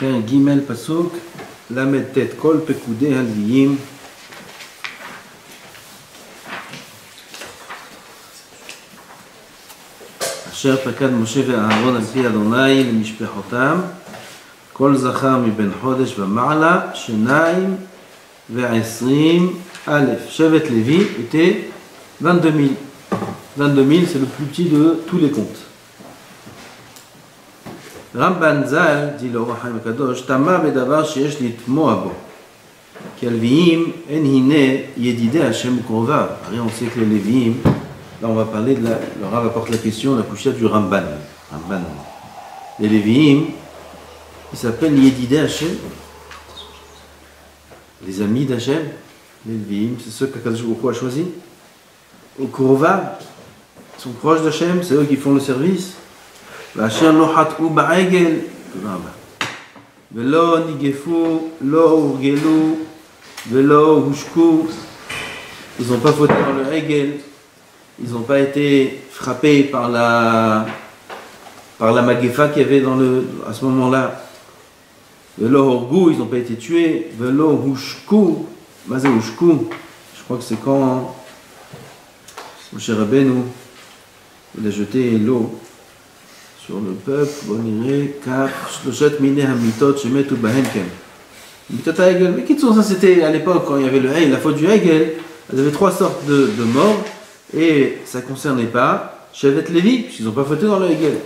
ג' פסוק ל"ט כל פקודי הלוויים אשר פקד משה ואהרון על פי אדוני למשפחותם כל זכר מבין חודש ומעלה 22 אלף. שבט Lévi était 22 000. 22 000, c'est le plus petit de tous les comptes. רמב"ן ז"ל, dit le רוח חיים הקדוש, תמה בדבר שיש לתמוע בו. כי הלוויים אין הנה ידידי השם וקרוביו. הרי on sait que les Lévi'im, là on va parler de le Rav apporte la question, la couchette du Ramban. Les Lévi'im, ils s'appellent Yedidei Hashem, les amis d'Hachem. Les Lévi'im, c'est ceux qu'Akadosh Baruch Hu a choisi. Au Kourovav, ils sont proches d'Hachem, c'est eux qui font le service. V'Hashem lo hat'u ba'egel, velo nigefu, lo urgelu, velo hushku. Ils n'ont pas fauté dans le Hegel, ils n'ont pas été frappés par la Magefa qu'il y avait à ce moment-là. Velo horgu, ils n'ont pas été tués. Velo hushku, mazé hushku. Je crois que c'est quand Moshe Rabbeinu il a jeté l'eau sur le peuple. Boniré, kaf, shloshet mineh hamitot shemetu bahen ken. Mitot ha'egel. Mais Kitsour, ça c'était à l'époque quand il y avait le Hegel, la faute du Hegel. Il y avait 3 sortes de morts et ça ne concernait pas Shevet Lévi, puisqu'ils n'ont pas fauté dans le Hegel.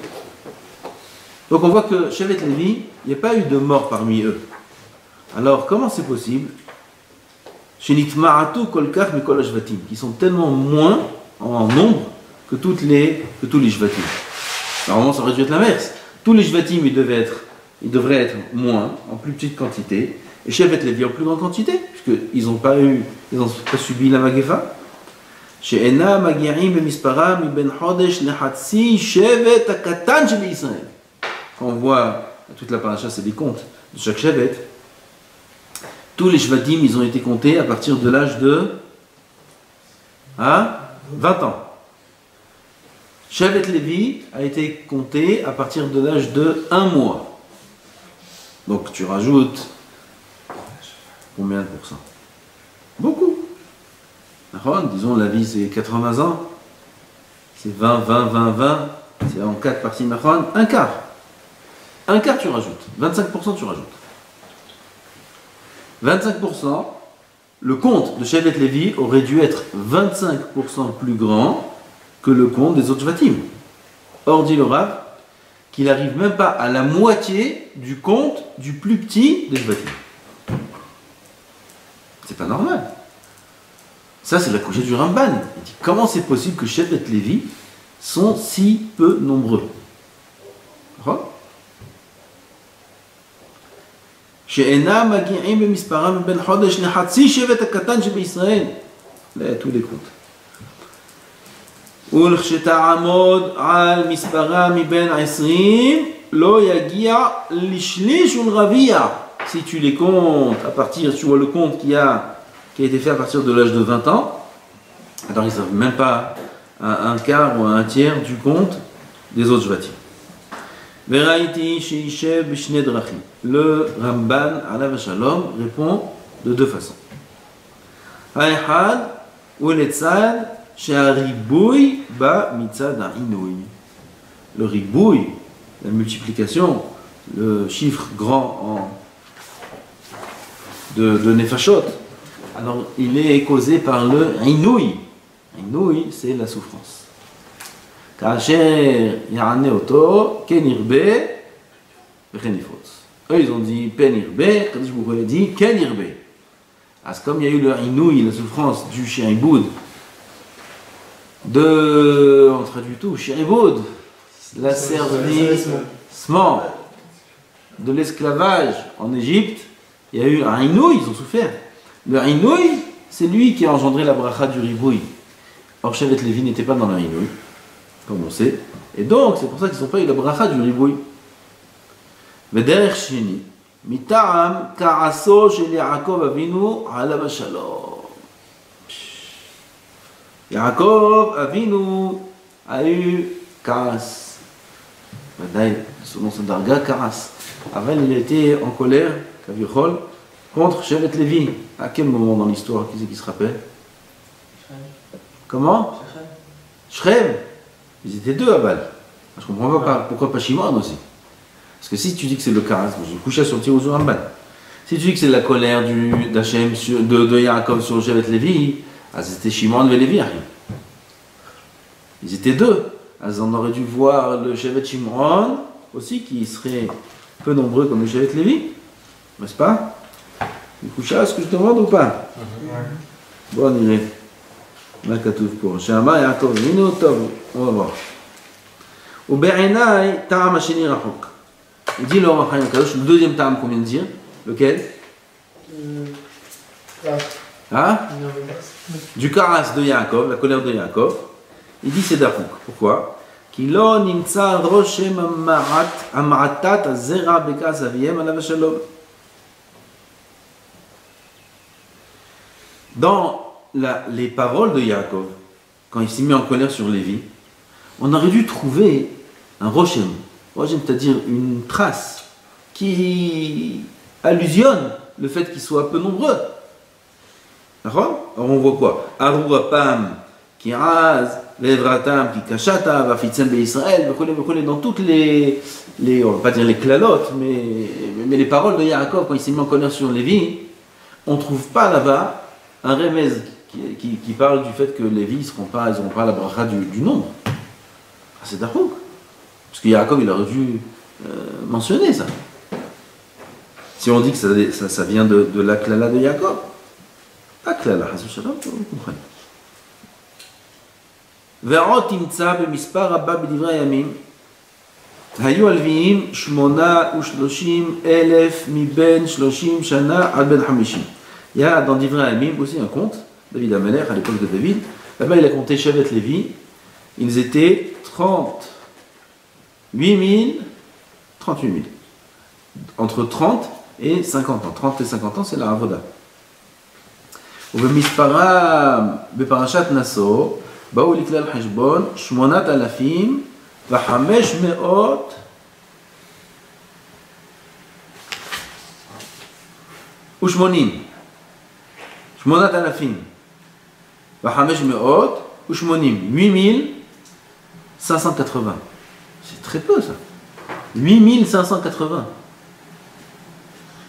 Donc on voit que Shevet Lévi, il n'y a pas eu de mort parmi eux. Alors comment c'est possible Shenitma'atu kolkach mikol hashvatim, qui sont tellement moins en nombre que tous les shvatim. Normalement ça aurait dû être l'inverse. Tous les shvatim ils devraient être moins, en plus petite quantité, et Shevet Lévi en plus grande quantité, puisqu'ils n'ont pas subi la Magefa. She'ena magi'im b'misparam miben chodesh lehatzi shevet hakatan shebe'Israël. Quand on voit toute la paracha, c'est des comptes de chaque Shevet. Tous les Shvatim, ils ont été comptés à partir de l'âge de 20 ans. Shevet Lévi a été compté à partir de l'âge de 1 mois. Donc tu rajoutes combien de pourcents? Beaucoup. Disons la vie c'est 80 ans. C'est 20, 20, 20, 20. C'est en 4 parties. Un quart. Un quart tu rajoutes, 25% tu rajoutes. 25%, le compte de Shevet Lévi aurait dû être 25% plus grand que le compte des autres Shvatim. Or dit le Rav qu'il n'arrive même pas à la moitié du compte du plus petit des Shvatim. C'est pas normal. Ça c'est la couchée du Ramban. Il dit comment c'est possible que Shevet Lévi sont si peu nombreux. שאינם מגיעים במספרם בין חודש לחצי שבט הקטן שבישראל. là tous les comptes. ולכשתעמוד על מספרם מבין 20 לא יגיע לשליש ולרביע. Si tu les comptes à partir, tu vois le compte qui a été fait à partir de l'âge de 20 ans, alors ils ne savent même pas un quart ou un tiers du compte des autres Shvatim. Veraïti sheishev b'shnei drachim. Le Ramban alav shalom répond de 2 façons. Ha'echad u'letzad she'haribui ba mitzad ha'inui. Le ribouille, la multiplication, le chiffre grand de nefashot, alors il est causé par le inouï. Inouï, c'est la souffrance. Kacher ya'ane oto ken irbe v'chen yifrotz. Eux ils ont dit pen irbe, Kadosh Baruch Hu a dit ken irbe. Parce comme il y a eu le inouï, la souffrance du shi'ibud, on traduit tout, shi'ibud, l'asservissement de l'esclavage en Égypte, il y a eu un inouï, ils ont souffert. Le inouï, c'est lui qui a engendré la bracha du ribouï. Or Shevet Lévi n'était pas dans le inouï, comme on sait, et donc c'est pour ça qu'ils n'ont pas eu la bracha du ribouï. V'derech sheni, mita'am ka'aso shel Yaakov Avinu alav shalom. Yaakov Avinu a eu ka'as, Selon son darga, Karas. Aval, il était en colère, Kavichol, contre Shevet Lévi. À quel moment dans l'histoire, qui c'est qui se rappelle? Comment? Shrem. Ils étaient deux à Bâle. Je ne comprends pas pourquoi pas Shimon aussi. Parce que si tu dis que c'est le Karas, j'ai couché sur le tir au Ramban. Si tu dis que c'est la colère d'Hachem, de Yaakov sur Shevet Lévi, c'était Shimon et Lévi. Ils étaient deux. On aurait dû voir le Shevet Shimon aussi, qui serait peu nombreux comme le Shevet Lévi. N'est-ce pas? Du coup, est-ce que je te demande ou pas? Bon, on irait. Là, Katouf pour Shama Yaakov. On va voir. Au Be'enai, Ta'am Hasheni Rachok. Il dit le Rachayim Kadosh, le deuxième Ta'am qu'on vient de dire. Lequel? Hein? Du Karas de Yaakov, la colère de Yaakov. Il dit c'est Dafouk. Pourquoi? Kilo nimtsa roshem amaratat azera bekas aviem alav shalom. Dans les paroles de Yaakov, quand il s'est mis en colère sur Lévi, on aurait dû trouver un roshem. Roshem, c'est-à-dire une trace qui allusionne le fait qu'ils soient peu nombreux. D'accord? Alors on voit quoi? Arurapam, Kiraz, Levratam, Kikashata, Vafitzem Israël, dans toutes les, on va pas dire les klalotes, mais les paroles de Yaakov, quand il s'est mis en colère sur Lévi, on ne trouve pas là-bas un remez qui parle du fait que Lévi, ils n'auront pas la bracha du nombre. C'est d'accord. Parce que Yaakov, il aurait dû mentionner ça. Si on dit que ça vient de la klala de Yaakov, pas klala, vous comprenez. ועוד תמצא במספר רבה בדברי הימים, היו הלוויים 38,000 מבין 30 שנה עד בין 50. Il y a dans Divrei Hayamim aussi un compte, David Amelech à l'époque de David, là-bas il a compté Shevet Lévi, ils étaient 38 000, entre 30 et 50 ans. 30 et 50 ans, c'est la Avoda. ובמספרם בפרשת נשוא, באו לכלל חשבון 8,500 ושמונים. 8,580. C'est très peu ça. 8,580.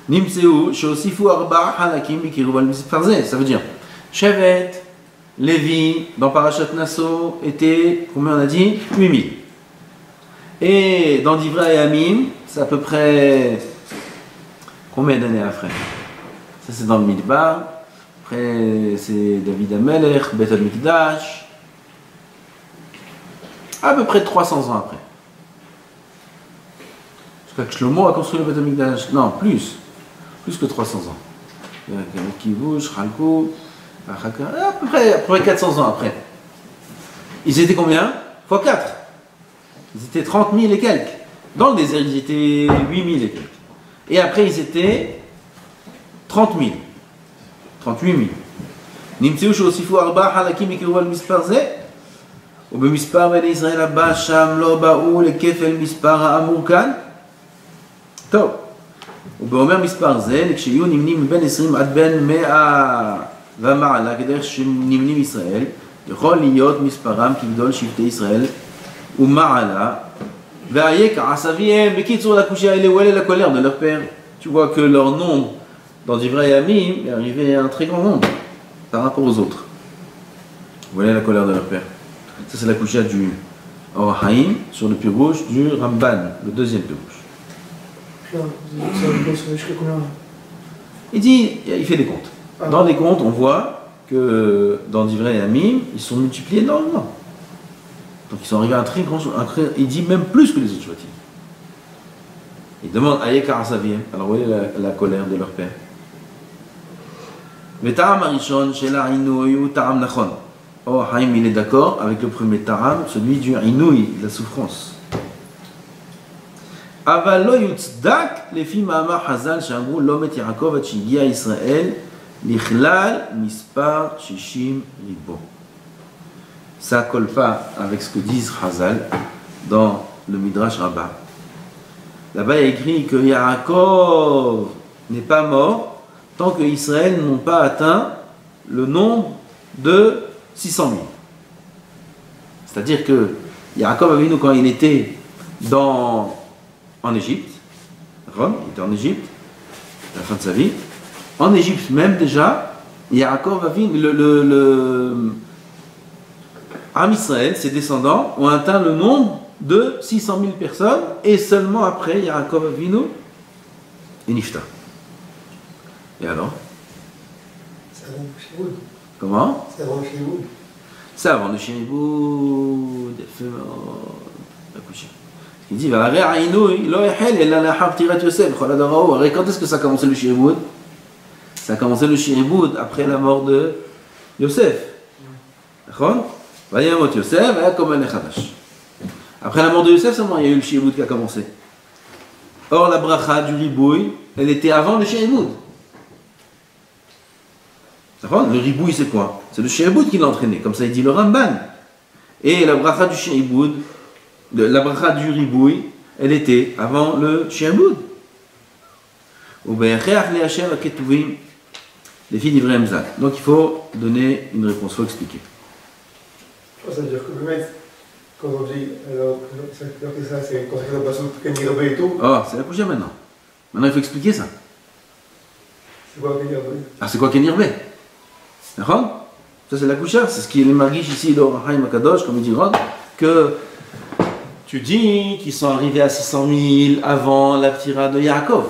Nimseu, Shosifu Arba Halakim Mikiruval Misparze. Ça veut dire, Shevet, Lévi, dans Parashat Nassau, était, combien on a dit? 8,000. Et dans Divrei Hayamim, c'est à peu près. Combien d'années après? Ça c'est dans le Midbar. Après c'est David Amelech, Beth Amikdash. À peu près 300 ans après. Jusqu'à que Shlomo a construit le Beth Amikdash. Non, plus que 300 ans. Il y a Kivush, Chalko, à peu près 400 ans après. Ils étaient combien? Fois 4. Ils étaient 30 000 et quelques. Dans le désert, ils étaient 8 000 et quelques. Et après, ils étaient 30 000. 38 000. נמצאו שהוסיפו 4 חלקים יקראו על מספר זה, ובמספר בני ישראל הבא שם לא באו לכפל מספר האמור כאן. טוב, ובאומר מספר זה, כשיהיו נמנים מבין 20 עד בין 100 ומעלה, כדרך שנמנים ישראל, יכול להיות מספרם כגדול שבטי ישראל ומעלה, והיק עשביהם, בקיצור לקושי האלה הוא אלה לקולר de leur père. Tu vois que leur nombre dans Divrei Hayamim est arrivé à un très grand nombre par rapport aux autres. Voilà la colère de leur père. Ça c'est la coucha du Or Haïm sur le pied gauche du Ramban, le deuxième pied gauche. Il dit, il fait des comptes. Dans les comptes, on voit que dans Divrei Hayamim, ils sont multipliés énormément. Donc ils sont arrivés à un très grand... il dit même plus que les autres Shvatim. Il demande Ayek Arasavim. Alors où est la colère de leur père? Ta'am Arishon, Shela Inouï, Ta'am Nachon. Oh, Haïm, il est d'accord avec le premier Ta'am, celui du Inouï, de la souffrance. Aval lo yutzdak, les filles Ma'amar Hazal, Shamrou, Lomet Yaakov, Achigia Israël, Lichlal, Mispar, Shishim, Ribo. Ça ne colle pas avec ce que disent Hazal dans le Midrash Rabbah. Là-bas, il y a écrit que Yaakov n'est pas mort tant que Israël n'ont pas atteint le nombre de 600 000. C'est-à-dire que Yaakov Avinu, quand il était en Égypte, Rome, il était en Égypte, à la fin de sa vie, en Égypte même déjà, Yaakov Avinu, Am Israël, ses descendants, ont atteint le nombre de 600 000 personnes, et seulement après, Yaakov Avinu et Nifta. Et alors? C'est avant le Shiboud. Comment? C'est avant le Shiboud. C'est avant le Shiboud. Il dit, quand est-ce que ça a commencé le Shiboud? Ça a commencé le Shiboud après la mort de Yosef. Après la mort de Yosef, seulement il y a eu le Shiboud qui a commencé. Or, la bracha du ribouille, elle était avant le Shiboud. Le ribouille, c'est quoi? C'est le Shiboud qui l'a entraîné, comme ça il dit le Ramban. Et la bracha du Shiboud, la bracha du ribouille, elle était avant le Shiboud. Les filles d'Ibrahim Zak. Donc il faut donner une réponse, il faut expliquer. Ça veut dire que le maître, quand on dit, alors ça c'est quand on passe au Kenirbe et tout. Oh, c'est la couche maintenant. Maintenant il faut expliquer ça. C'est quoi Kenirbe? Ah, c'est quoi Kenirbe? D'accord? Ça c'est la coucha, c'est ce qui est les marguiches ici dans Haïm Akadosh, comme il dit Rod, que tu dis qu'ils sont arrivés à 600 000 avant la ptira de Yaakov.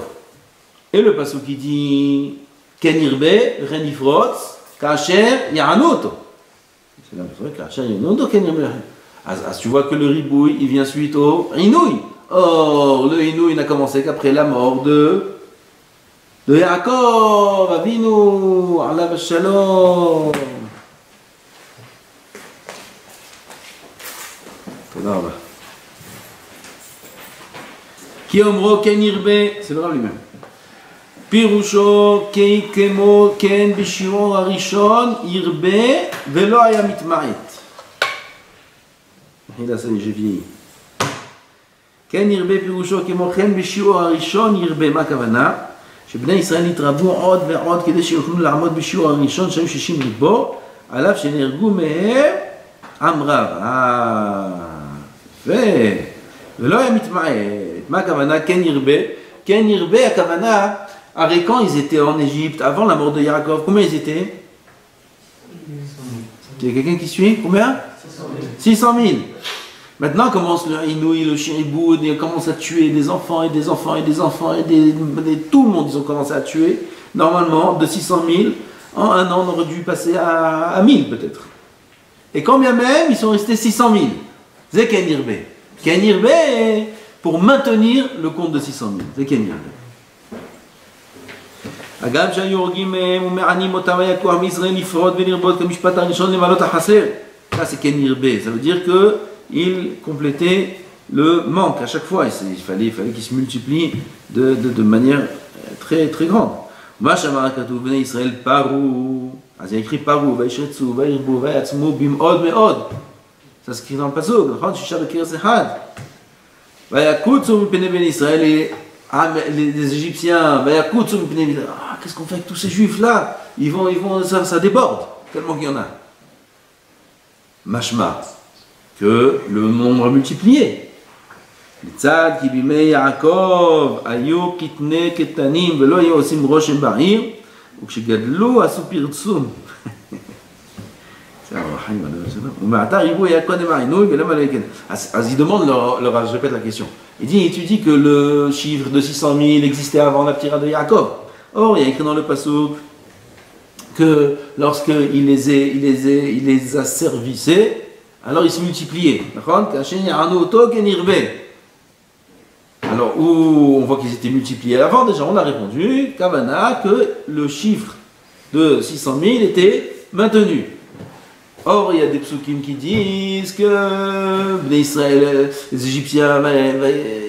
Et le passage qui dit Kenirbe, Renifrotz, Kacher, Yanoto. C'est vrai que Kacher, Yanoto, Kenirbe. Tu vois que le ribouille, il vient suite au Inouï. Or, le Inouï n'a commencé qu'après la mort de Yaakov, Avinu, Allah Shalom. Qui omro Kenirbe, c'est le rab lui-même. Pirusho kei kemo ken bishiron arishon irbe velo aya mitma'et. Et là ça y est, j'ai vieilli. Ken irbe pirusho kemo ken bishiron arishon irbe ma kavana שבני ישראל נתרבו עוד ועוד כדי שיוכלו לעמוד בשיעור הראשון שהיו 60 ריבו עליו שנהרגו מהם עם רב. ולא היה מתמעט. מה הכוונה? כן ירבה. כן ירבה הכוונה, הרי quand ils étaient en Égypte, avant la mort de Yaakov, combien ils étaient? Il y a quelqu'un qui suit? Combien? 600 000. Maintenant commence le Inouï, le Shiboud, ils commencent à tuer des enfants et des enfants et des enfants et tout le monde, ils ont commencé à tuer. Normalement, de 600 000, en un an, on aurait dû passer à 1000 peut-être. Et quand bien même, ils sont restés 600 000. C'est Kenirbe. Kenirbe pour maintenir le compte de 600 000. C'est Kenirbe. אגב שהיו הורגים ומענים אותם היה כוח מישראל לפרוד ולרבות כמשפט הראשון למעלות החסר. Ça c'est Kenirbe, ça veut dire que il complétait le manque à chaque fois. Il fallait qu'il se multiplie de manière très, très grande. Ça c'est écrit Parou, Vaishretsu, Vairbu, Vayatzmu, Bim'od, Me'od. Ça c'est écrit dans le pasuk. Shisha Bekiras Echad. Vayakutsu Mipene Ben Israël et les Égyptiens. Vayakutsu Mipene Ben Israël. Qu'est-ce qu'on fait avec tous ces juifs là? Ils vont, ça déborde, tellement qu'il y en a. Mashma. Que le nombre a multiplié. Tzad ki bimei Yaakov ayu kitne ketanim velo ayu osim roshem ba'ir וכשגדלו עשו פרצום. אז il demande, je répète la question. Il dit, tu dis que le chiffre de 600 000 existait avant la ptira de Yaakov. Or, il y a écrit dans le pasuk que lorsqu'il les a servissés, alors ils se multipliaient. Alors, où on voit qu'ils étaient multipliés avant, déjà on a répondu, Kavana, que le chiffre de 600 000 était maintenu. Or, il y a des psukim qui disent que Israël, les Égyptiens,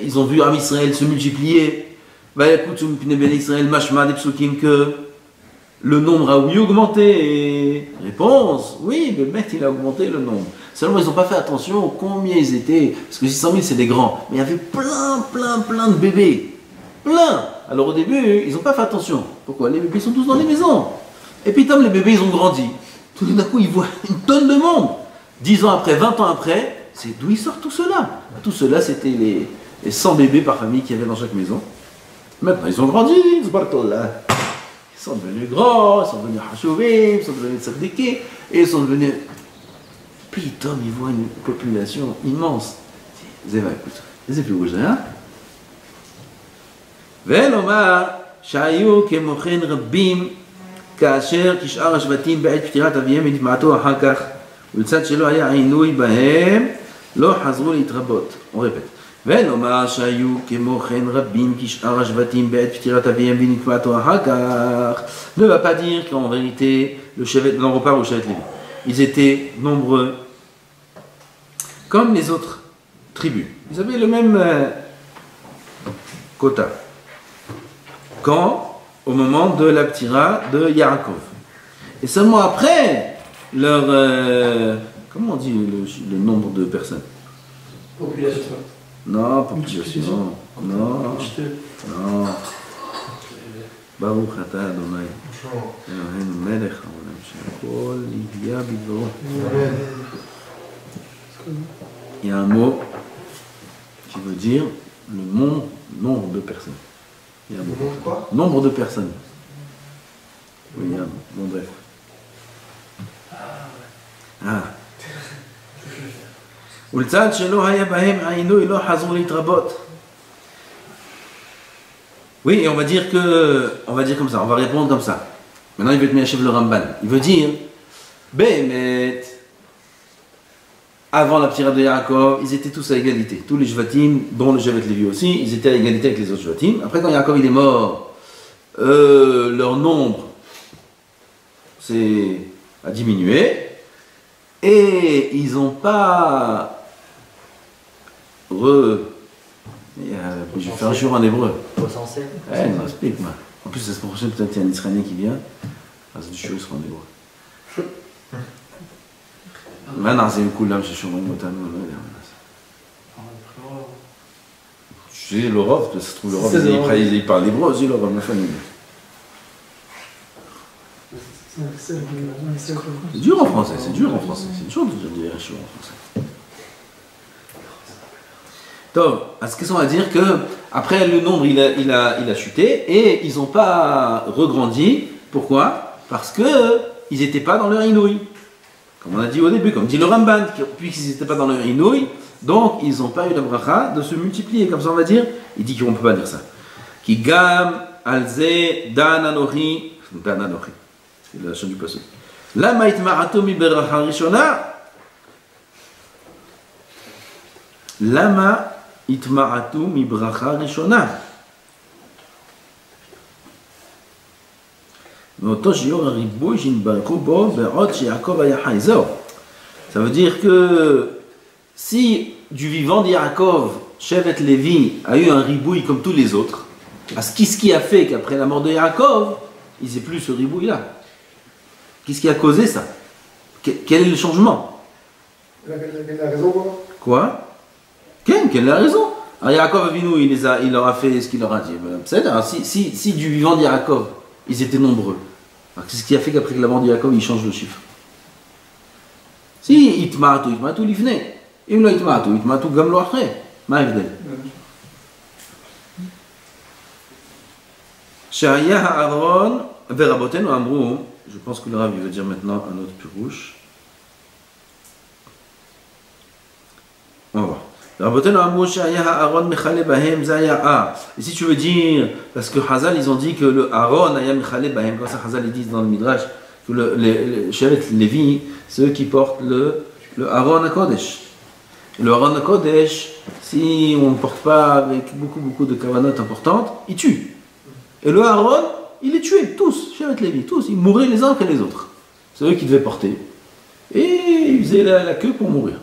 ils ont vu Am Israël se multiplier. Israël, mashma des psukim que le nombre a oui augmenté. Réponse, oui, le maître il a augmenté le nombre. Seulement, ils n'ont pas fait attention combien ils étaient. Parce que 600 000, c'est des grands. Mais il y avait plein de bébés. Plein. Alors au début, ils n'ont pas fait attention. Pourquoi? Les bébés sont tous dans les maisons. Et puis, comme les bébés, ils ont grandi, tout d'un coup, ils voient une tonne de monde. 10 ans après, 20 ans après, c'est d'où ils sortent tout cela? Tout cela, c'était les 100 bébés par famille qu'il y avait dans chaque maison. Maintenant, ils ont grandi, ils sont devenus grands, ils sont devenus hachouvim, ils sont devenus tzaddikim, et ils sont devenus... Puis Tom, il voit une population immense. Zéva, écoute, les épouses, hein? ולומר שהיו כמוכן רבים כאשר כשאר השבטים בעת פטירת אביהם ונטמעתו אחר כך ולצד שלא היה עינוי בהם לא חזרו להתרבות. On répète. ולומר שהיו כמוכן רבים כשאר השבטים בעת פטירת אביהם ונטמעתו אחר כך ne va pas dire qu'en vérité on repart au Shevet Lévi. Ils étaient nombreux comme les autres tribus. Ils avaient le même quota. Quand? Au moment de la ptira de Yaakov. Et seulement après leur... comment on dit le nombre de personnes? Population. Non, population. Non. Non. Baruch atah Adonai. Eloheinu melech haolam shekol yihya bidvaro. Il y a un mot qui veut dire le nombre de personnes. Il y a un mot. Quoi? Nombre de personnes. Oui, il y a un mot. Bon, bref. Ah. ולצד שלא היה בהם העינוי לא חזרו להתרבות. Oui, et on va dire comme ça, on va répondre comme ça. Maintenant, il veut te Miachev le Ramban. Il veut dire, Bémet, avant la ptira de Yaakov, ils étaient tous à égalité. Tous les Shvatim, dont le Shevet Lévi aussi, ils étaient à égalité avec les autres Shvatim. Après, quand Yaakov il est mort, leur nombre a diminué. Et ils n'ont pas je vais faire un jour en hébreu. Recensé. Non, explique-moi. En plus, la semaine prochaine, peut-être qu'il y a un Israélien qui vient. C'est du shiur sera en hébreu. Maintenant, c'est une cool lame chez Shomrim Otanu. Tu sais, l'Europe, ça se trouve, l'Europe, il parle hébreu aussi, l'Europe, ma famille. C'est dur en français, c'est dur en français. C'est dur de dire un shiur en français. Donc, à ce qu'on va dire que après le nombre il a chuté et ils n'ont pas regrandi. Pourquoi? Parce que ils n'étaient pas dans leur inouï. Comme on a dit au début, comme dit le Ramban, puisqu'ils n'étaient pas dans leur inouï, donc ils n'ont pas eu la bracha de se multiplier. Comme ça on va dire, il dit qu'on ne peut pas dire ça. Ki gam alze dan anochi, c'est la chaîne du passage. Lama itma'atu mi beracha rishona. Lama itma'atu mi bracha rishona. Ça veut dire que si du vivant d'Yaakov, Shevet Lévi a eu un ribouille comme tous les autres, ce qui a fait qu'après la mort de Yaakov, ils n'aient plus ce ribouille-là? Qu'est-ce qui a causé ça? Quel est le changement? Quelle est la raison, quoi? Quelle est la raison? Alors Yaakov Avinu, il leur a fait ce qu'il leur a dit. Si du vivant d'Yaakov, ils étaient nombreux, qu'est-ce qui a fait qu'après la mort de Yaakov, il change le chiffre? Si itma'atu l'ifne, im lo itma'atu gam lo achre. Ma ha'avdel? Shaya ha'aron verabotenu amru. Je pense que le Rav veut dire maintenant un autre pirouche. On va voir. Et si tu veux dire, parce que Hazal ils ont dit que le Aaron aya mechale bahem, comme ça Hazal ils disent dans le Midrash que le Shevet Lévi, ceux qui portent le Aaron HaKodesh. Le Aaron HaKodesh, si on ne porte pas avec beaucoup de kavanotes importantes, il tue. Et le Aaron, il les tuait tous, Shevet Lévi, tous, ils mouraient les uns après les autres. C'est eux qui devaient porter. Et ils faisaient la queue pour mourir.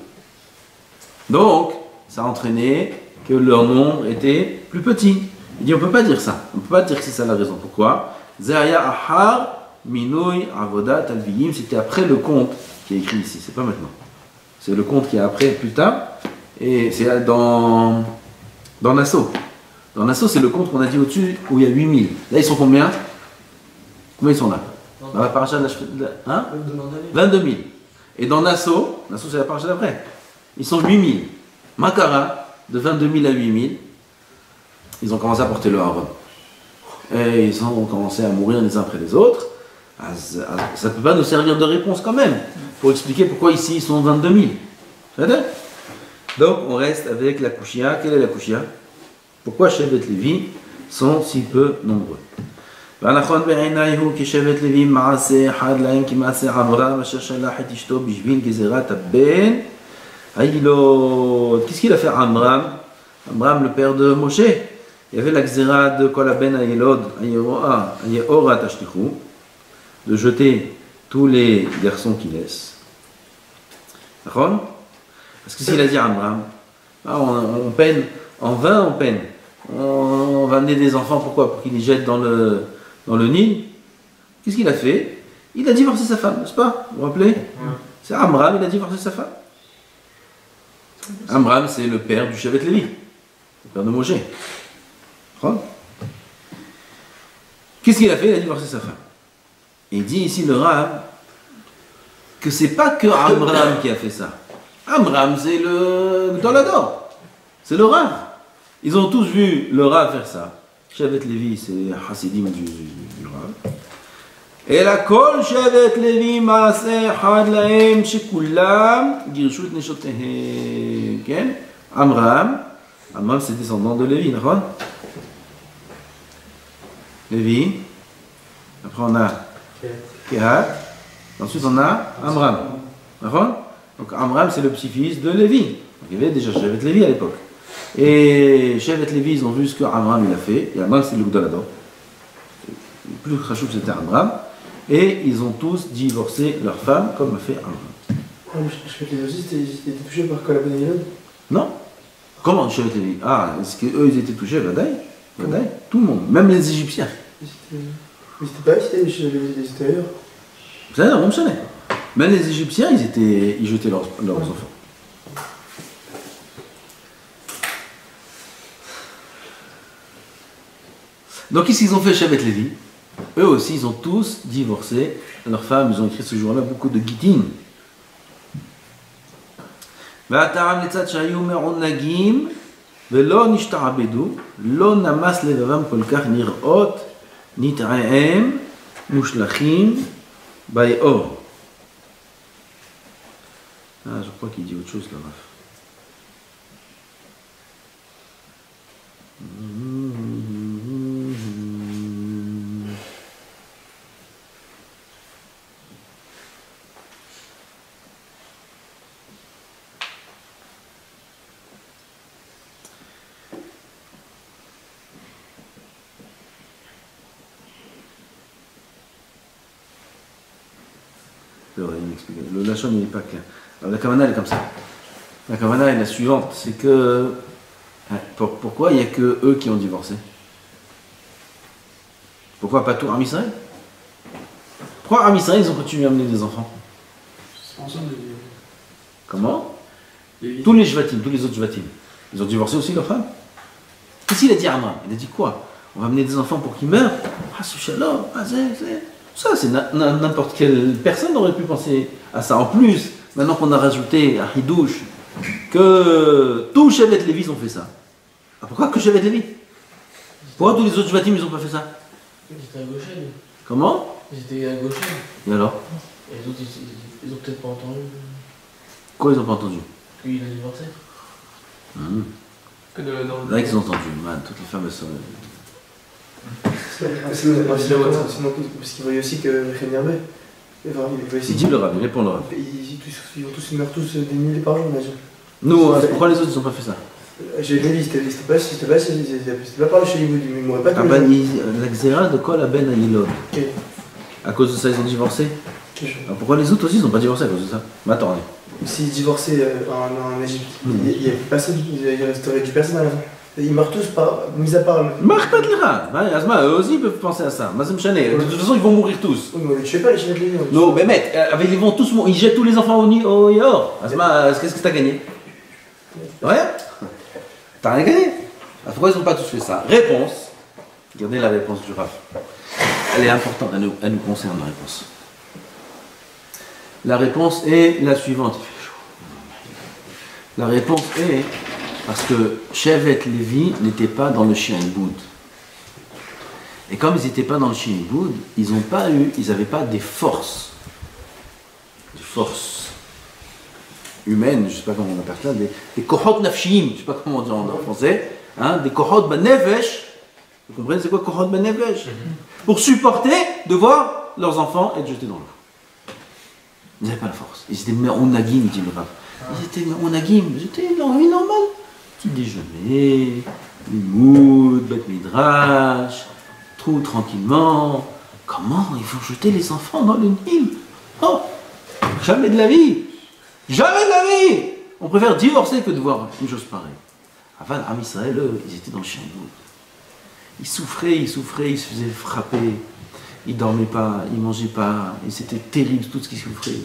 Donc, ça a entraîné que leur nombre était plus petit. Il dit on ne peut pas dire ça. On ne peut pas dire que c'est ça la raison. Pourquoi? Zaya ahar minui avodat alviyim. C'était après le compte qui est écrit ici. C'est pas maintenant. C'est le compte qui est après, plus tard. Et c'est dans Nassau. Dans Nassau, c'est le compte qu'on a dit au-dessus où il y a 8000. Là, ils sont combien? Combien ils sont là? Dans la paracha de la... Hein? 22 000. Et dans Nassau c'est la paracha d'après. Ils sont 8000. Makara, de 22 000 à 8000, ils ont commencé à porter le haron. Et ils ont commencé à mourir les uns après les autres. Ça ne peut pas nous servir de réponse quand même, pour expliquer pourquoi ici ils sont 22 000. C'est-à-dire? Donc on reste avec la Kushia. Quelle est la Kushia? Pourquoi Shevet Lévi sont si peu nombreux? והנכון בעיניי הוא כי שבט לוי מעשה אחד להם כמעשה עמרם אשר שלח את אשתו בשביל גזירת הבן הילוד. Qu'est-ce qu'il a fait Amram? Amram, le père de Moshe. Il y avait la gzera de Kol Ben Hayelod Ayehora Tashtichu, de jeter tous les garçons qu'il laisse. D'accord? Parce que s'il a dit Amram, on peine, en vain on peine. On va amener des enfants, pourquoi? Pour qu'ils les jettent dans le Nil. Qu'est-ce qu'il a fait? Il a divorcé sa femme, n'est-ce pas? Vous vous rappelez? C'est Amram, il a divorcé sa femme. Amram, c'est le père du Shevet Lévi, le père de Moshe. Qu'est-ce qu'il a fait? Il a divorcé sa femme. Et il dit ici le Rav que c'est pas que Amram qui a fait ça. Amram, c'est le Tolador. C'est le Rav. Ils ont tous vu le Rav faire ça. Shevet Lévi, c'est Hasidim du Rav. Et la kol Shevet Lévi maaseh had lahem shekulam girshu et neshotehem. Amram, c'est descendant de Lévi, d'accord? Lévi. Après on a Kehat. Ensuite on a Amram. D'accord? Donc Amram c'est le petit-fils de Lévi. Donc il y avait déjà Shevet Lévi à l'époque. Et Shevet Lévi ils ont vu ce que Amram il a fait. Et Amram c'est le Gdolador. Le plus chachouf c'était Amram. Et ils ont tous divorcé leur femme comme a fait Amram. Shevet Lévi aussi ils étaient touchés par Kol Ben Hayelod? Non. Comment Shevet Lévi? Ah, est-ce qu'eux ils étaient touchés? Vadaï. Tout le monde, même les Égyptiens. Ils n'étaient pas ici, ils étaient ailleurs. Vous savez, on me sonnait. Même les Égyptiens, ils jetaient leurs enfants. Donc, qu'est-ce qu'ils ont fait Shevet Lévi? Eux aussi, ils ont tous divorcé leurs femmes. Ils ont écrit ce jour-là beaucoup de Gittin. ולא נשתעבדו, לא נמס לבבם כל כך נראות, נתעהם, מושלכים, ביאור. Je crois qu'il dit autre chose là. Le lachon n'est pas clair. Alors, la kavana elle est comme ça. La kavana est la suivante, c'est que pourquoi il n'y a que eux qui ont divorcé? Pourquoi pas tout Am Israël? Pourquoi Am Israël ils ont continué à amener des enfants? Comment? Tous les Shvatim, tous les autres Shvatim, ils ont divorcé aussi leurs femmes. Qu'est-ce qu'il a dit Amram? Il a dit quoi? On va amener des enfants pour qu'ils meurent? Ah ce shalom, ça, c'est n'importe quelle personne aurait pu penser à ça. En plus, maintenant qu'on a rajouté à Hidouche que tous Shevet Lévi ont fait ça. Ah, pourquoi que Shevet Lévi? Pourquoi tous les autres Shvatim ils n'ont pas fait ça? Ils étaient à Goshen. Comment? Ils étaient à Goshen. Et alors? Et les autres, ils ont peut-être pas entendu. Quoi ils n'ont pas entendu? Qu'il a divorcé. Que de la norme. Là ils ont entendu, man, toutes les femmes elles sont... Sinon, parce qu'ils voyaient aussi que Rénervé. Il dit le Rav, il répond le Rav. Ils meurent tous des milliers par jour, imagine. Nous, pourquoi les autres ils n'ont pas fait ça? J'ai dit, c'était pas par le chez Yiboud, mais ils m'auraient pas tout. La Xéra de Kol Ben Hayelod. À cause de ça, ils ont divorcé. Alors pourquoi les autres aussi ils n'ont pas divorcé à cause de ça? Mais attendez. S'ils divorçaient en Égypte, il n'y avait personne, il resterait du personne à la fin. Ils meurent tous, mis à part le. Marque pas de l'ira. Asma, eux aussi peuvent penser à ça. De toute façon, ils vont mourir tous. Oui, mais je sais pas, les Shevet Lévi. Non, mais mec, ils vont tous mourir. Ils jettent tous les enfants au Yahor. Asma, qu'est-ce que t'as gagné? Ouais? T'as rien gagné. Pourquoi ils n'ont pas tous fait ça? Réponse. Regardez la réponse du Rav. Elle est importante, elle nous concerne la réponse. La réponse est la suivante. La réponse est parce que Shevet Lévi n'était pas dans le Chien Boud. Et comme ils n'étaient pas dans le Chien Boud, ils n'avaient pas des forces humaines, je ne sais pas comment on appelle ça, des kohot nafshim, je ne sais pas comment on dit en français, hein, des kohot banefesh. Vous comprenez c'est quoi kohot banefesh? Pour supporter de voir leurs enfants être jetés dans l'eau. Ils n'avaient pas la force. Ils étaient me'onagim, dit le Rav. Ils étaient me'onagim, ils étaient dans la vie normale. Petit déjeuner, limoud, bet midrash, tout tranquillement. Comment ils vont jeter les enfants dans le Nil? Oh, jamais de la vie. Jamais de la vie. On préfère divorcer que de voir une chose pareille. Avant, Am Israël, eux, ils étaient dans le chien boud. Ils souffraient, ils se faisaient frapper. Ils dormaient pas, ils mangeaient pas, et c'était terrible tout ce qu'ils souffraient.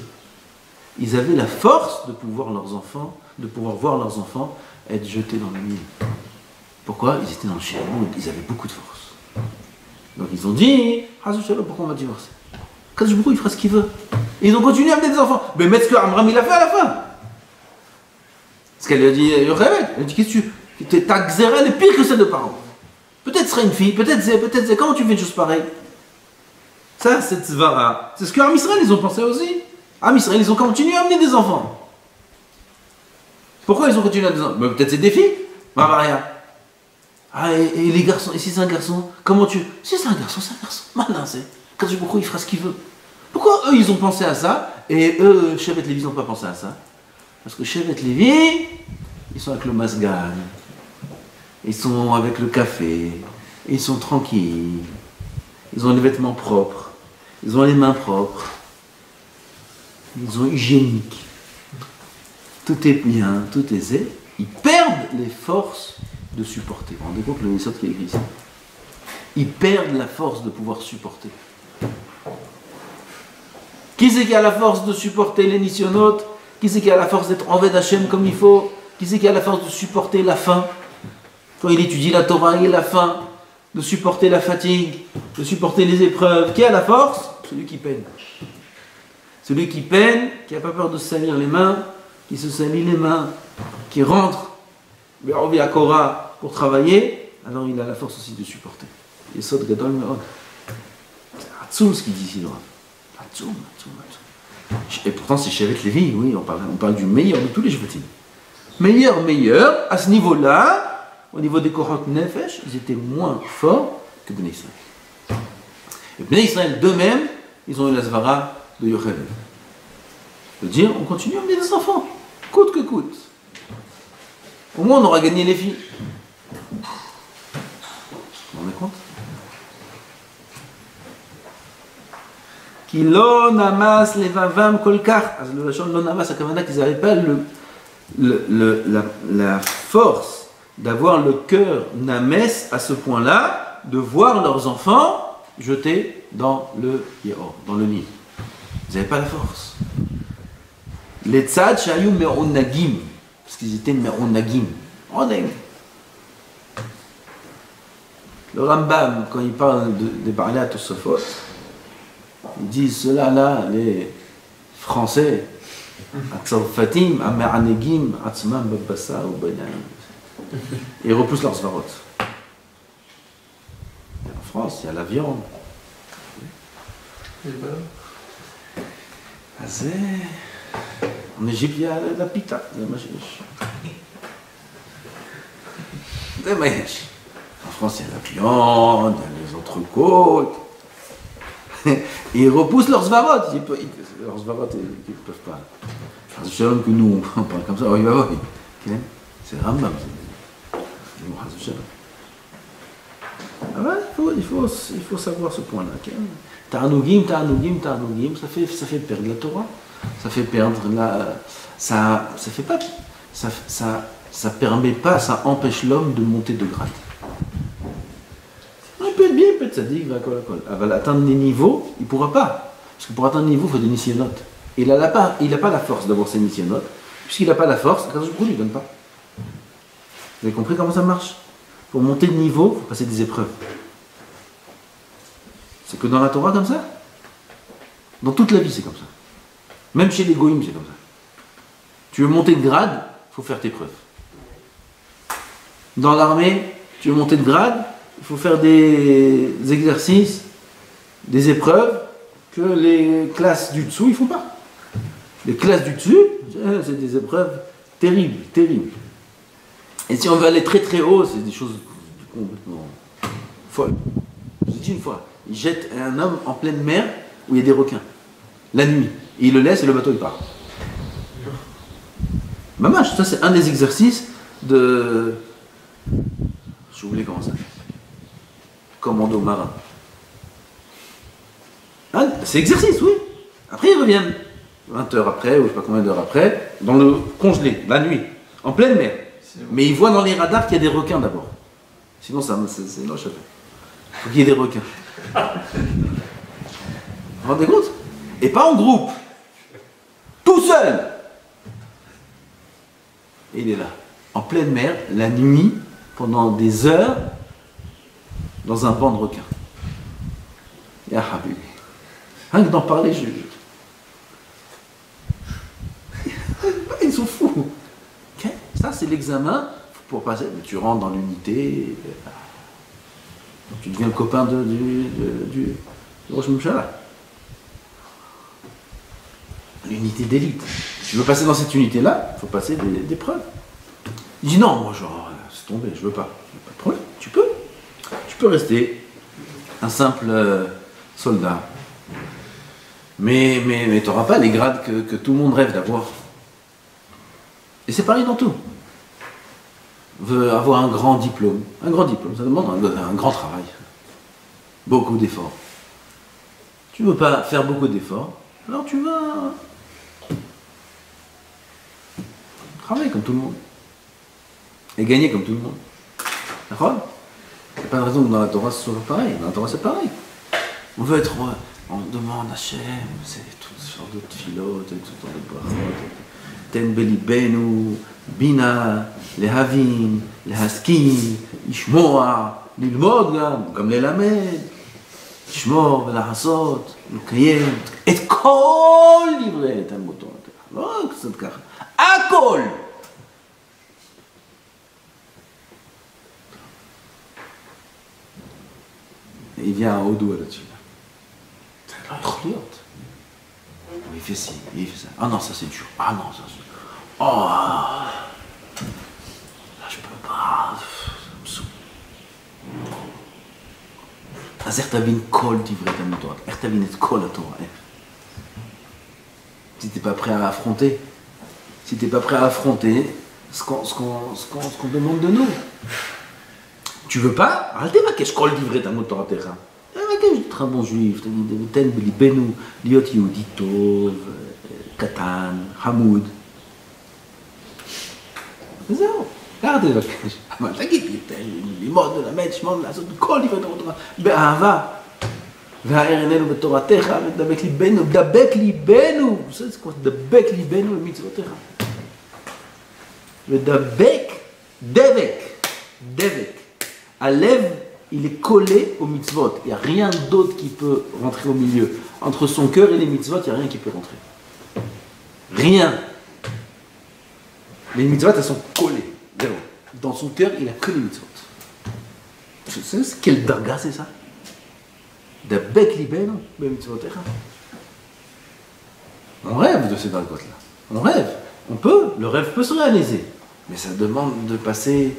Ils avaient la force de pouvoir voir leurs enfants être jetés dans le Nil. Pourquoi? Ils étaient dans le Shi'amoud, ils avaient beaucoup de force. Donc ils ont dit, pourquoi on va divorcer? Kadosh Baruch Hu, il fera ce qu'il veut. Et ils ont continué à amener des enfants. Mais mais ce que Amram il a fait à la fin. Ce qu'elle lui a dit, Yocheved, elle a dit, qu'est-ce que tu... Ta xéra, elle est pire que celle de parents. Peut-être ce sera une fille, peut-être c'est, comment tu fais une chose pareille? Ça, c'est tzvara. C'est ce que Am Israël, ils ont pensé aussi. Am Israël, ils ont continué à amener des enfants. Pourquoi ils ont continué à amener des enfants? Peut-être c'est des filles. Rien. Ah, et les garçons, et si c'est un garçon, comment tu... Si c'est un garçon, c'est un garçon. Malin, c'est. Quand tu il fera ce qu'il veut. Pourquoi eux, ils ont pensé à ça, et eux, Shevet Lévi, ils n'ont pas pensé à ça? Parce que Shevet Lévi, ils sont avec le masgan, ils sont avec le café, ils sont tranquilles, ils ont les vêtements propres, ils ont les mains propres, ils sont hygiéniques, tout est bien, tout est zé. Ils perdent les forces de supporter. Vous vous rendez compte le Yesod qui est écrit ici? Ils perdent la force de pouvoir supporter. Qui c'est qui a la force de supporter les nisyonotes? Qui c'est qui a la force d'être envers d'Hachem comme il faut? Qui c'est qui a la force de supporter la faim? Quand il étudie la Torah, il a la faim, de supporter la fatigue, de supporter les épreuves. Qui a la force? Celui qui peine. Celui qui peine, qui n'a pas peur de se salir les mains, qui se salit les mains, qui rentre à Korah pour travailler, alors il a la force aussi de supporter. Yesod Gadol Me'od. C'est Hatzoum ce qu'il dit ici, Hatzoum. Et pourtant c'est Shevet Lévi, oui, on parle du meilleur de tous les Shvetim. Meilleur, à ce niveau-là, au niveau des Korot Nefesh, ils étaient moins forts que Bnei Israël. Et Bnei Israël d'eux-mêmes, ils ont eu la Zvara de Yocheved. De dire, on continue à amener des enfants, coûte que coûte. Au moins on aura gagné les filles. Vous vous rendez compte? Qui lo namas levavam kolkar. Le lachon lo namas, ça veut dire qu'ils n'avaient pas la force d'avoir le cœur names à ce point-là, de voir leurs enfants jetés dans le Yahor, dans le Nil. Ils n'avaient pas la force. Les tzad shayou me'onagim, parce qu'ils étaient me'onagim. Le Rambam, quand il parle des Ba'alei Tosafot, ils disent cela-là, les Français, Atzarfatim, Ame'anegim, Atzman, Babbasa ou Banyaim. Ils repoussent leurs svarot. En France, il y a la viande. En Égypte, il y a la pita. En France, il y a la viande, il y a les entrecôtes. Et ils repoussent leurs svarot. Leurs svarot, ils ne peuvent pas. C'est shalom que nous, on parle comme ça. Oh, il va voir. C'est Rambam. Ah ouais, il faut savoir ce point-là. Ta'anugim, ça fait perdre la Torah. Ça fait perdre la. Ça fait pas. Ça ça permet pas, ça empêche l'homme de monter de grade. Il peut être bien, il peut être sadique, il va atteindre des niveaux, il ne pourra pas. Parce que pour atteindre des niveaux, il faut des nisyonotes. Et il n'a pas la force d'avoir ces nisyonotes. Puisqu'il n'a pas la force, Akadosh Baruch Hu ne lui donne pas. Vous avez compris comment ça marche? Pour monter de niveau, il faut passer des épreuves. C'est que dans la Torah comme ça. Dans toute la vie, c'est comme ça. Même chez les goïms, c'est comme ça. Tu veux monter de grade, il faut faire tes preuves. Dans l'armée, tu veux monter de grade, il faut faire des exercices, des épreuves que les classes du dessous, ils ne font pas. Les classes du dessus, c'est des épreuves terribles, terribles. Et si on veut aller très très haut, c'est des choses complètement folles. Je vous ai dit une fois, il jette un homme en pleine mer où il y a des requins, la nuit. Et il le laisse et le bateau il part. Mamache, ça c'est un des exercices de... J'ai oublié comment ça s'appelle. Commando marin. Ah, c'est exercice, oui. Après ils reviennent. 20 heures après, ou je ne sais pas combien d'heures après, dans le congelé, la nuit, en pleine mer. Mais ils voient dans les radars qu'il y a des requins d'abord. Sinon, c'est non, je sais pas. Il faut qu'il y ait des requins. Vous vous rendez compte? Et pas en groupe. Tout seul. Et il est là, en pleine mer, la nuit, pendant des heures, dans un banc de requins. Ya Habib. Rien que d'en parler, ils sont fous. Okay. Ça, c'est l'examen pour passer. Tu rentres dans l'unité, tu deviens le copain du Rosh Mouchala. L'unité d'élite. Tu veux passer dans cette unité-là, il faut passer des preuves. Il dit non, moi, genre, c'est tombé, je veux pas. Pas de problème, tu peux. Tu peux rester un simple soldat. Mais tu n'auras pas les grades que tout le monde rêve d'avoir. Et c'est pareil dans tout. Veut avoir un grand diplôme. Un grand diplôme, ça demande un grand travail. Beaucoup d'efforts. Tu ne veux pas faire beaucoup d'efforts, alors tu vas travailler comme tout le monde. Et gagner comme tout le monde. D'accord? Il n'y a pas de raison que dans la Torah ce soit pareil. Dans la Torah c'est pareil. On veut être... On demande à Hachem, c'est toutes sortes de philotes, toutes sortes de brachot. Ten belibenu, bina, lehavin, lehaskim, ishmoa, lilmod גם ללמד, לשמור ולעשות, לקיים את כל דברי תלמוד תורתך. לא קצת ככה, הכל! Et il vient à Odou là-dessus. Il fait ci, il fait ça. Ah non, ça c'est dur. Ah non, ça c'est... Oh, là je peux pas. Ça me saoule. אז איך תבין כל דברי תלמוד תורה? איך תבין את כל התורה? Si t'es pas prêt à affronter, si t'es pas prêt à affronter ce qu'on demande de nous. Tu veux pas? אל תבקש כל דברי תלמוד תורתך. תבקש אותך בו juif, תן בליבנו להיות יהודי טוב, קטן, חמוד. וזהו, ככה תבקש. אבל תגיד לי, תן לי ללמוד, ללמד, שמור, לעשות כל דברי תורתך באהבה. והאר עינינו בתורתך, ודבק ליבנו, דבק ליבנו. זה כמו דבק ליבנו למצוותיך. ודבק, דבק. הלב, il est collé aux mitzvot. Il n'y a rien d'autre qui peut rentrer au milieu. Entre son cœur et les mitzvot, il n'y a rien qui peut rentrer. Rien. Les mitzvot, elles sont collées. Dans son cœur, il n'y a que les mitzvot. Tu sais quel darga c'est ça? Dabek libeno, be mitzvotecha. On rêve de ces dargot-là. On rêve. On peut. Le rêve peut se réaliser. Mais ça demande de passer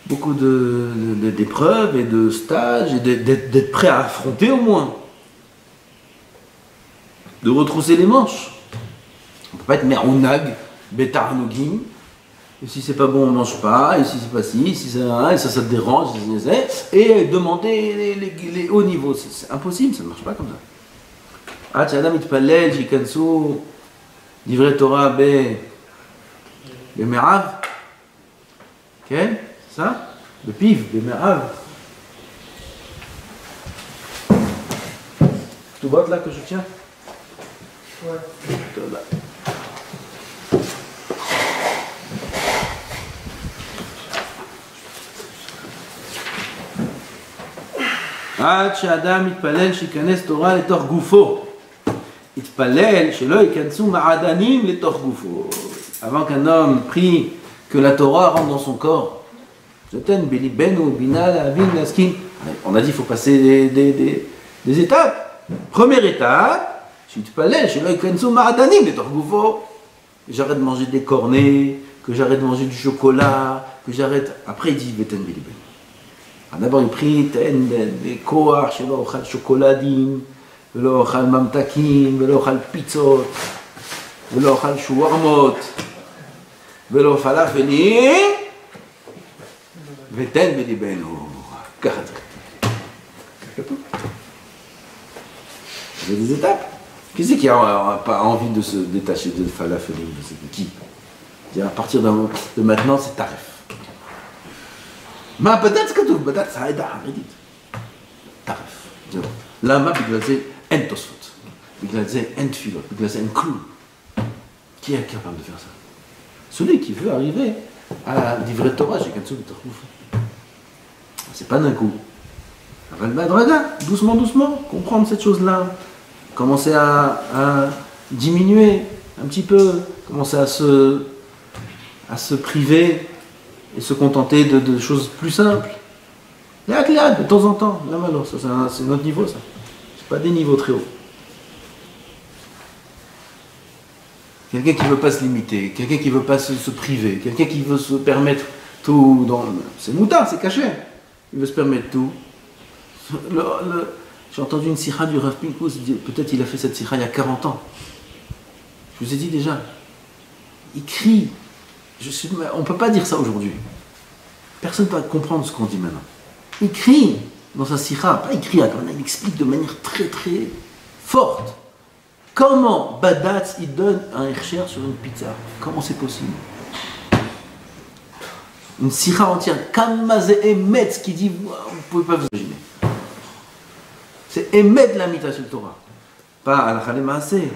beaucoup d'épreuves et de stages et d'être prêt à affronter au moins. De retrousser les manches. On ne peut pas être merounag, betarnogim. Et si c'est pas bon, on ne mange pas. Et si c'est pas si ça te dérange, et demander les hauts niveaux. C'est impossible, ça ne marche pas comme ça. Ah, Tchadam itpalel, jikansu, divrei Torah, be merav. Ok? C'est ça? Le piv, le merav. Tu vois là que je tiens? Ouais. Là. עד שאדם מתפלל שיכנס תורה לתוך גופו. התפלל שלא ייכנסו מעדנים לתוך גופו. Avant qu'un homme prie que la Torah rentre dans son corps. On a dit qu'il faut passer des étapes. Première étape, שיתפלל שלא ייכנסו מעדנים לתוך גופו. Que j'arrête de manger des cornets, que j'arrête de manger du chocolat, que j'arrête... Après il dit בטן בליבנו. d'abord il prie, תן בכוח שלא אוכל שוקולדים, ולא אוכל ממתקים, ולא אוכל פיצות, ולא אוכל שווארמות, ולא פלאפלים, ותן בליבנו. ככה זה. Il y a des étapes. Qui c'est qui n'a pas envie de se détacher de falafelim? Qui? À partir de maintenant, c'est tarif. מה בד"ץ כתוב? בד"ץ העדה החרדית. טרף. זהו. למה? בגלל זה אין תוספות. בגלל זה אין תפילות. בגלל זה אין כלום. Qui est capable de faire ça? Celui qui veut arriver à דברי תורה שייכנסו בתוך גופו. C'est pas d'un coup. אבל בהדרגה, doucement, doucement, comprendre cette chose-là. Commencer à diminuer un petit peu. Commencer à se priver et se contenter de choses plus simples. De temps en temps, là alors, c'est notre niveau ça. C'est pas des niveaux très hauts. Quelqu'un qui veut pas se limiter, quelqu'un qui veut pas se priver, quelqu'un qui veut se permettre tout dans... C'est moutard, c'est caché. Il veut se permettre tout. J'ai entendu une sikha du Rav Pinkus, peut-être il a fait cette sikha il y a 40 ans. Je vous ai dit déjà. Il crie. On ne peut pas dire ça aujourd'hui. Personne ne va comprendre ce qu'on dit maintenant. Il crie dans sa sikha, pas il crie, il explique de manière très très forte. Comment Badatz il donne un hercher sur une pizza? Comment c'est possible? Une sikha entière, Kamazé Emet, qui dit, vous ne pouvez pas vous imaginer. C'est Emet la mitation de Torah. Pas Alakha le Maaseh.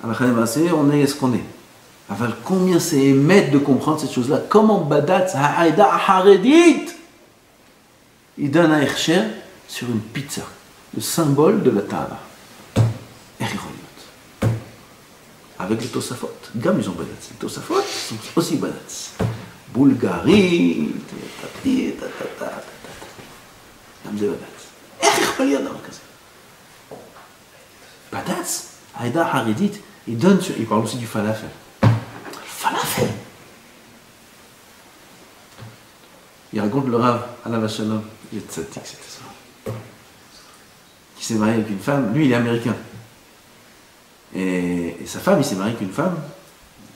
Alakha le Maaseh, on est ce qu'on est. Aval, combien c'est émettre de comprendre cette chose-là? Comment Badatz Ha'aïda Haredit il donne un hercher sur une pizza, le symbole de la Ta'ala. Eriroliot. Avec les Tosafot. Gam ils ont Badatz. Les Tosafot sont aussi Badatz. Bulgarie, ta. Gam c'est Badatz. Eriroliot dans le cas. Badatz, Ha'aïda Haredit, il donne sur... Il parle aussi du falafel. Falafel. Il raconte le Rav, Alav Shalom, il est tzaddik, c'était ça. Qui s'est marié avec une femme, lui il est américain. Et sa femme, il s'est marié avec une femme,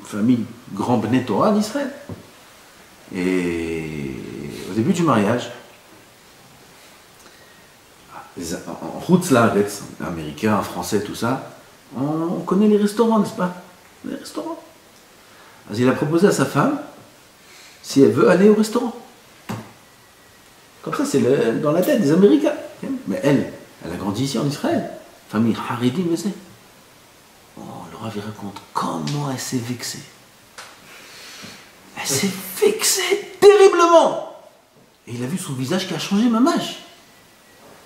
une famille grand Bnei Torah d'Israël. Et au début du mariage, en route là, américain, français, tout ça, on connaît les restaurants, n'est-ce pas? Les restaurants. Alors, il a proposé à sa femme si elle veut aller au restaurant. Comme ça, c'est dans la tête des Américains. Mais elle a grandi ici en Israël. Famille Haredi, mais c'est. Oh, le Rav raconte comment elle s'est vexée. Elle s'est vexée terriblement. Et il a vu son visage qui a changé, mamage.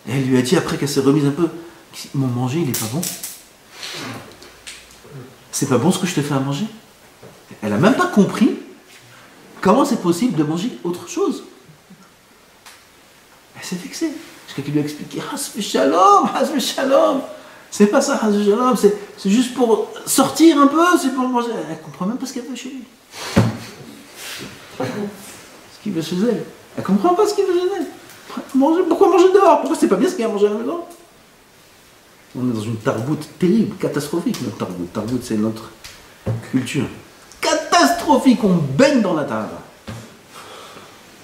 Et elle lui a dit après qu'elle s'est remise un peu, mon manger, il est pas bon. C'est pas bon ce que je te fais à manger. Elle n'a même pas compris comment c'est possible de manger autre chose. Elle s'est vexée. Jusqu'à qu'il lui a expliqué Hasbe Shalom. C'est pas ça, Hasbe Shalom, c'est juste pour sortir un peu, c'est pour manger. Elle ne comprend même pas ce qu'elle veut chez lui. Ce qu'il veut chez elle. Elle ne comprend pas ce qu'il veut chez elle. Pourquoi manger dehors? Pourquoi c'est pas bien ce qu'il y a à manger à la maison? On est dans une tarboute terrible, catastrophique, notre tarboute. Tarboute, c'est notre culture. Catastrophique, on baigne dans la Ta'ala.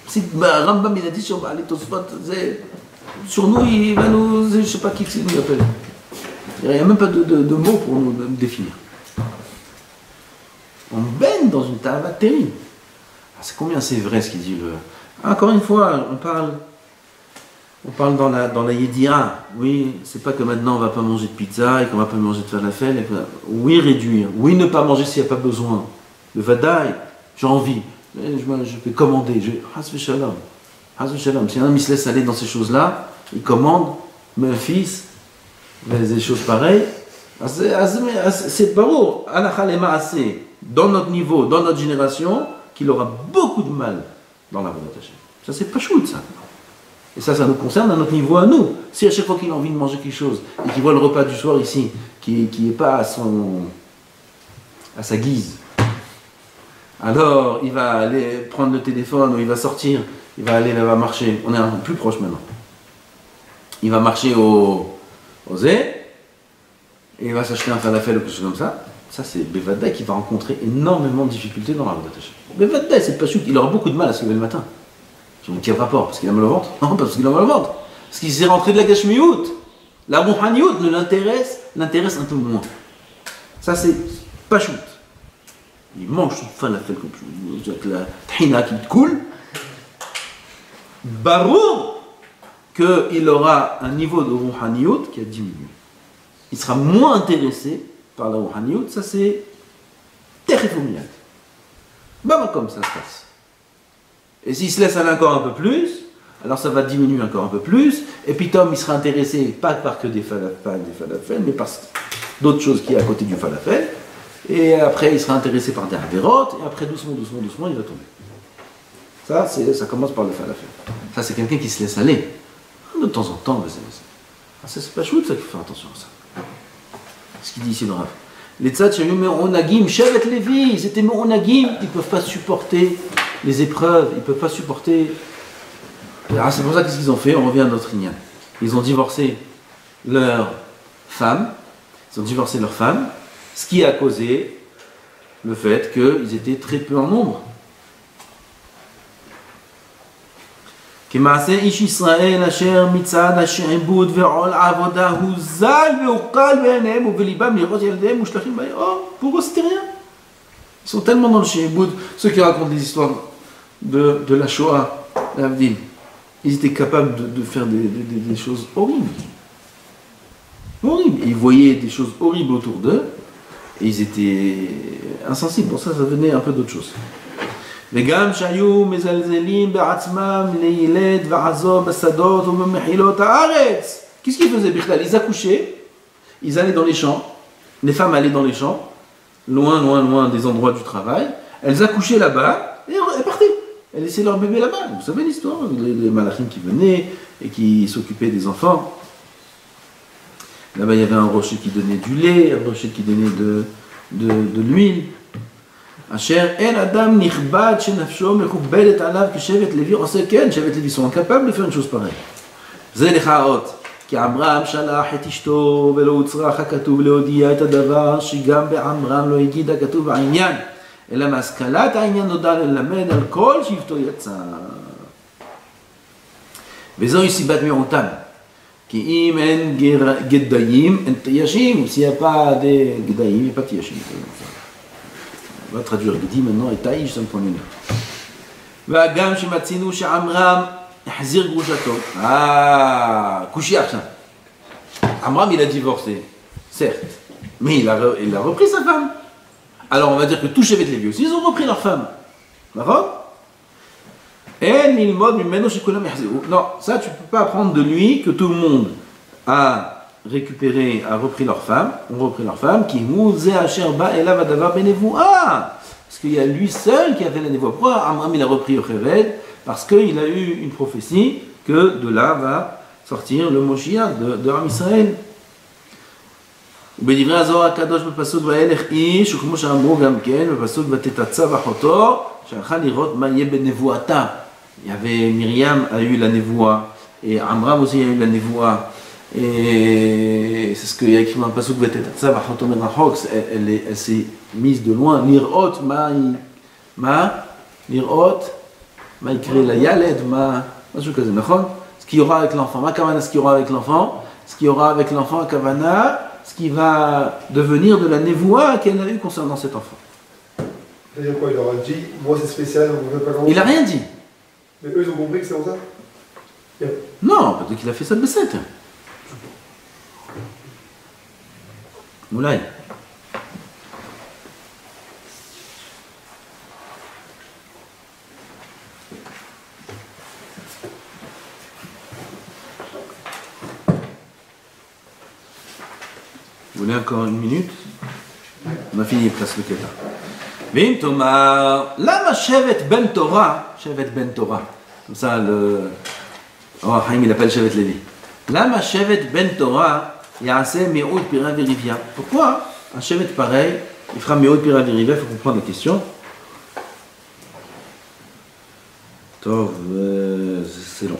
Si Rambam il a dit sur les Tosfot, sur nous, il va nous. Je ne sais pas qui c'est nous appelle. Il n'y a même pas de mots pour nous définir. On baigne dans une Ta'ala terrible. C'est combien c'est vrai ce qu'il dit le... Encore une fois, on parle dans la Yedira. Oui, c'est pas que maintenant on va pas manger de pizza et qu'on va pas manger de falafel. Oui, réduire. Oui, ne pas manger s'il n'y a pas besoin. Le vadaï, j'ai envie. Je vais commander. Hasve shalom. Hasve shalom. Si un homme il se laisse aller dans ces choses-là, il commande, met un fils, des choses pareilles. C'est barreau. Dans notre niveau, dans notre génération, qu'il aura beaucoup de mal dans la Vodat Hashem. Ça, c'est pas chouette, ça. Et ça nous concerne à notre niveau à nous. Si à chaque fois qu'il a envie de manger quelque chose et qu'il voit le repas du soir ici, qui n'est pas à sa guise, alors il va aller prendre le téléphone ou il va sortir, il va marcher. On est un peu plus proche maintenant. Il va marcher au Zé et il va s'acheter un falafel ou quelque chose comme ça. Ça, c'est Bevadai qui va rencontrer énormément de difficultés dans la Vodat Hashem. Bevadai, c'est pas chouette. Il aura beaucoup de mal à se lever le matin. Quel rapport? Parce qu'il a mal au ventre? Non, pas parce qu'il a mal au ventre. Parce qu'il s'est rentré de la gashmiout. La rouhaniout ne l'intéresse un peu moins. Ça, c'est pas chouette. Il mange son falafel comme ça, avec la tahina qui coule. Barou qu'il aura un niveau de rouhaniout qui a diminué. Il sera moins intéressé par la rouhaniout. Ça, c'est terrifiant. Bah, comme ça se passe. Et s'il se laisse aller encore un peu plus, alors ça va diminuer encore un peu plus, et puis Tom il sera intéressé pas par que des falafels, mais par d'autres choses qui est à côté du falafel, et après il sera intéressé par des avérotes, et après doucement il va tomber. Ça commence par le falafel. Ça c'est quelqu'un qui se laisse aller. De temps en temps, ça c'est pas chouette, ça qu'il faut faire attention à ça. Ce qu'il dit ici le Rav. Les tzad shayu me'onagim, Shevet Levi, ils étaient me'onagim, ils ne peuvent pas supporter les épreuves, ils ne peuvent pas supporter. Alors c'est pour ça qu'est-ce qu'ils ont fait? On revient à notre lignée. Ils ont divorcé leur femme, ce qui a causé le fait qu'ils étaient très peu en nombre. כמעשה איש ישראל אשר מצד השעבוד ועול העבודה הוא זל והוקל בעיניהם ובליבם לראות ילדיהם מושלכים בים. Oh, pour eux c'était rien. Ils sont tellement dans le sha'ibud, ceux qui racontent les histoires de la Shoah, l'Avdil, ils étaient capables de faire des choses horribles. Horribles. Ils voyaient des choses horribles autour d'eux et ils étaient insensibles. Pour ça venait un peu d'autre chose. וגם שהיו מזלזלים בעצמם לילד ועזוב בשדות ובמחילות הארץ. Qu'est-ce qu'ils faisaient, Bichlal? Ils accouchaient, ils allaient dans les champs, les femmes allaient dans les champs, loin des endroits du travail, elles accouchaient là-bas et elles partaient. Elles laissaient leur bébé là-bas. Vous savez l'histoire, les malachim qui venaient et qui s'occupaient des enfants. Là-bas il y avait un rocher qui donnait du lait, un rocher qui donnait de l'huile. Asher en adam nichbad shenafsho mekubbelet alav keshevet Levi. On sait que Shevet Levi sont incapables de faire une chose pareille. זה לחאות, כי עמרם שלח את אשתו ולא הוצרך הכתוב להודיע את הדבר שגם בעמרם לא הגיד הכתוב בעניין, אלא מהשכלת העניין נודע ללמד על כל שבטו יצא. וזוהי סיבת מיעוטם, כי אם אין גדיים, אין תיישים, s'il n'y a pas de גדיים, il n'y a pas de תיישים. On va traduire גדי maintenant, et taïsh, ça me prend une heure. והגם שמצינו שעמרם החזיר גרושתו. couché עכשיו. Amram il a divorcé, certes, mais il a repris sa femme. Alors on va dire que tout Shevet Levi aussi, ils ont repris leur femme. D'accord? Non, ça tu ne peux pas apprendre de lui que tout le monde a repris leur femme, parce qu'il y a lui seul qui a fait la névoie. Pourquoi Amram il a repris Yocheved? Parce qu'il a eu une prophétie que de là va sortir le Moshiach de Am Israël. ובדברי הזוהר הקדוש בפסוק וילך איש, וכמו שאמרו גם כן, בפסוק ותתצב אחותו, שהלכה לראות מה יהיה בנבואתה. Il y avait Myriam a eu la névoie, et Amram aussi a eu la névoie. Et c'est ce qu'il y a écrit dans le pasuk ותתצב אחותו מרחוק, elle s'est mise de loin. לראות מה יקרה לילד, משהו כזה, נכון? Ce qu'il y aura avec l'enfant. מה הכוונה ce qu'il y aura avec l'enfant? Ce qu'il y aura avec l'enfant, הכוונה ce qui va devenir de la névoie qu'elle a eue concernant cet enfant. C'est-à-dire quoi, il leur a dit, moi c'est spécial, on ne veut pas grand-chose. Il a rien dit. Mais eux, ils ont compris que c'est pour ça. Non, peut-être qu'il a fait ça de Bessette. Moulay. Vous voulez encore une minute? On a fini presque le Kéta. Vim Thomas, lama Shevet Ben Torah, Shevet Ben Torah. Comme ça, le. Oh, Haïm, il appelle Shevet Lévi. Lama Shevet Ben Torah, Yaaseh Me'oud Pira Virivia. Pourquoi un Shevet pareil, il fera Me'oud Pira Virivia? Il faut comprendre la question. Tov, c'est long.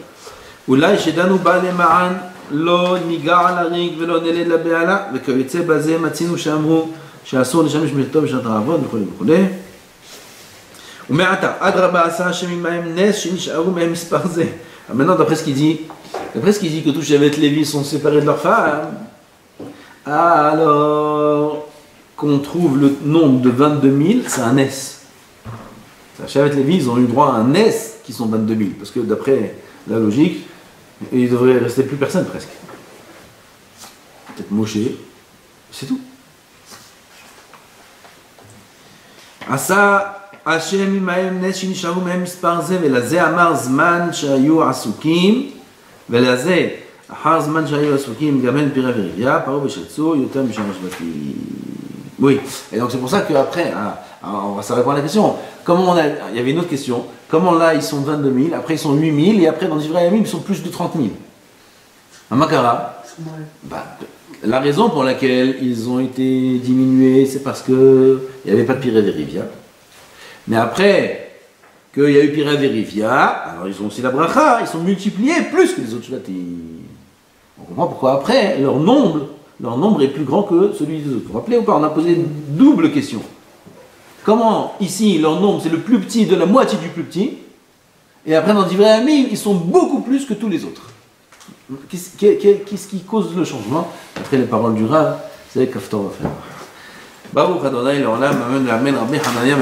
Oulai Shedanu Bale Ma'an. לא ניגע על הריג ולא נלד לבעלה וכיוצא בזה מצינו שאמרו שאסור לשמש מלטוב בשנת העבוד וכו' וכו' ומעתה עד רבה עשה השם עמהם נס שנשארו מהם מספר זה. Maintenant d'après ce qu'il dit que tous les Lévi sont séparés de leurs femmes, alors qu'on trouve le nombre de 22 000, c'est un S. Chevet Lévi, ils ont eu droit à un S qui sont 22 000 parce que d'après la logique et il devrait rester plus personne presque. Peut-être Moshe, c'est tout. Asa Hashem imahem nes shinisharu mehem mispar ze velazeh amar zman shayu asukim velazeh ahar zman shayu asukim gamen pira verivia paro beshetsu yotam bishamash bati. Oui, et donc c'est pour ça qu'après, on va savoir répondre à la question. Comment il y avait une autre question. Comment là ils sont 22 000, après ils sont 8 000, et après dans l'Ivraï Yamim ils sont plus de 30 000. À Makara, la raison pour laquelle ils ont été diminués, c'est parce qu'il n'y avait pas de Piré Verivia. Mais après qu'il y a eu Piré Verivia, alors ils ont aussi la bracha, ils sont multipliés plus que les autres shvatim. On comprend pourquoi après leur nombre est plus grand que celui des autres. Vous vous rappelez ou pas? On a posé une double question. Comment ici leur nombre c'est le plus petit de la moitié du plus petit, et après dans Divrei Hamim ils sont beaucoup plus que tous les autres. Qu'est-ce qui cause le changement? Après les paroles du Rav, c'est Kaftor va faire. Baruch Adonai l'olam, amen, amen, Rabbi Hanania,